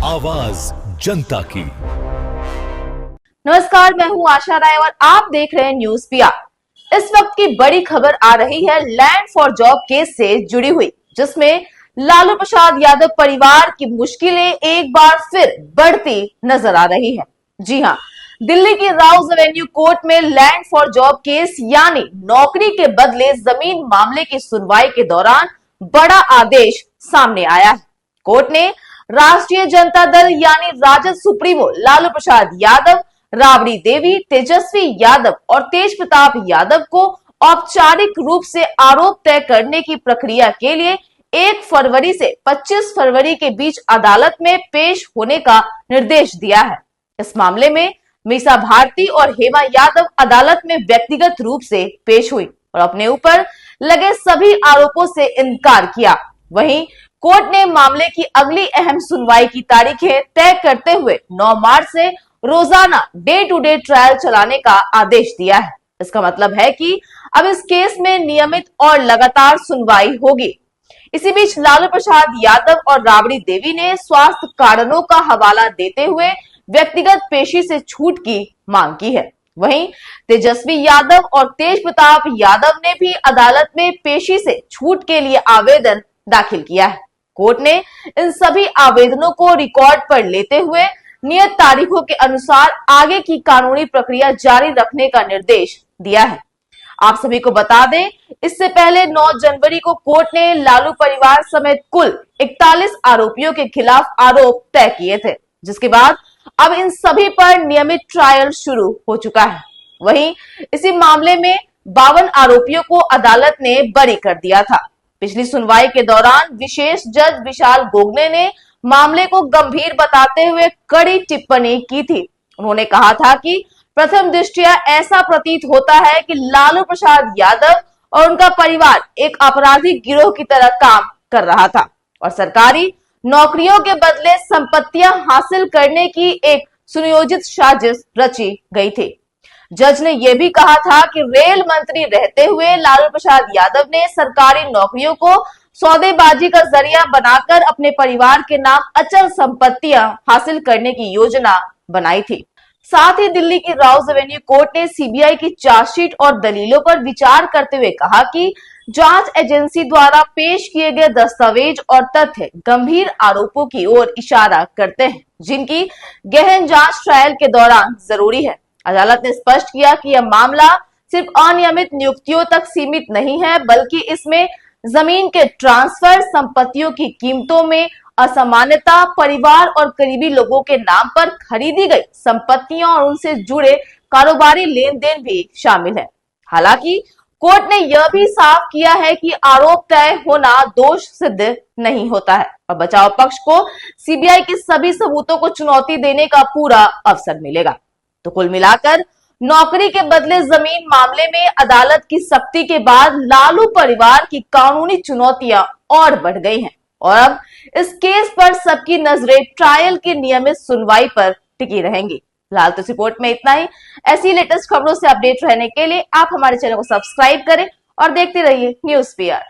आवाज जनता की। नमस्कार, मैं हूं आशा राय और आप देख रहे हैं न्यूज पीआर। इस वक्त की बड़ी खबर आ रही है लैंड फॉर जॉब केस से जुड़ी हुई, जिसमें लालू प्रसाद यादव परिवार की मुश्किलें एक बार फिर बढ़ती नजर आ रही है। जी हां, दिल्ली की राउज एवेन्यू कोर्ट में लैंड फॉर जॉब केस यानी नौकरी के बदले जमीन मामले की सुनवाई के दौरान बड़ा आदेश सामने आया है। कोर्ट ने राष्ट्रीय जनता दल यानी राजद सुप्रीमो लालू प्रसाद यादव, राबड़ी देवी, तेजस्वी यादव और तेज प्रताप यादव को औपचारिक रूप से आरोप तय करने की प्रक्रिया के लिए 1 फरवरी से 25 फरवरी के बीच अदालत में पेश होने का निर्देश दिया है। इस मामले में मीसा भारती और हेमा यादव अदालत में व्यक्तिगत रूप से पेश हुई और अपने ऊपर लगे सभी आरोपों से इनकार किया। वहीं कोर्ट ने मामले की अगली अहम सुनवाई की तारीखें तय करते हुए 9 मार्च से रोजाना डे टू डे ट्रायल चलाने का आदेश दिया है। इसका मतलब है कि अब इस केस में नियमित और लगातार सुनवाई होगी। इसी बीच लालू प्रसाद यादव और राबड़ी देवी ने स्वास्थ्य कारणों का हवाला देते हुए व्यक्तिगत पेशी से छूट की मांग की है। वहीं तेजस्वी यादव और तेज प्रताप यादव ने भी अदालत में पेशी से छूट के लिए आवेदन दाखिल किया है। कोर्ट ने इन सभी आवेदनों को रिकॉर्ड पर लेते हुए नियत तारीखों के अनुसार आगे की कानूनी प्रक्रिया जारी रखने का निर्देश दिया है। आप सभी को बता दें, इससे पहले 9 जनवरी को कोर्ट ने लालू परिवार समेत कुल 41 आरोपियों के खिलाफ आरोप तय किए थे, जिसके बाद अब इन सभी पर नियमित ट्रायल शुरू हो चुका है। वहीं इसी मामले में 52 आरोपियों को अदालत ने बरी कर दिया था। पिछली सुनवाई के दौरान विशेष जज विशाल गोगने ने मामले को गंभीर बताते हुए कड़ी टिप्पणी की थी। उन्होंने कहा था कि प्रथम दृष्टया ऐसा प्रतीत होता है कि लालू प्रसाद यादव और उनका परिवार एक आपराधिक गिरोह की तरह काम कर रहा था और सरकारी नौकरियों के बदले संपत्तियां हासिल करने की एक सुनियोजित साजिश रची गई थी। जज ने यह भी कहा था कि रेल मंत्री रहते हुए लालू प्रसाद यादव ने सरकारी नौकरियों को सौदेबाजी का जरिया बनाकर अपने परिवार के नाम अचल संपत्तियां हासिल करने की योजना बनाई थी। साथ ही दिल्ली की राउज एवेन्यू कोर्ट ने सीबीआई की चार्जशीट और दलीलों पर विचार करते हुए कहा कि जांच एजेंसी द्वारा पेश किए गए दस्तावेज और तथ्य गंभीर आरोपों की ओर इशारा करते हैं, जिनकी गहन जांच ट्रायल के दौरान जरूरी है। अदालत ने स्पष्ट किया कि यह मामला सिर्फ अनियमित नियुक्तियों तक सीमित नहीं है, बल्कि इसमें जमीन के ट्रांसफर, संपत्तियों की कीमतों में असामान्यता, परिवार और करीबी लोगों के नाम पर खरीदी गई संपत्तियां और उनसे जुड़े कारोबारी लेन देन भी शामिल है। हालांकि कोर्ट ने यह भी साफ किया है कि आरोप तय होना दोष सिद्ध नहीं होता है और बचाव पक्ष को सीबीआई के सभी सबूतों को चुनौती देने का पूरा अवसर मिलेगा। तो कुल मिलाकर नौकरी के बदले जमीन मामले में अदालत की सख्ती के बाद लालू परिवार की कानूनी चुनौतियां और बढ़ गई हैं और अब इस केस पर सबकी नजरें ट्रायल की नियमित सुनवाई पर टिकी रहेंगी। फिलहाल तो रिपोर्ट में इतना ही। ऐसी लेटेस्ट खबरों से अपडेट रहने के लिए आप हमारे चैनल को सब्सक्राइब करें और देखते रहिए न्यूज पीआर।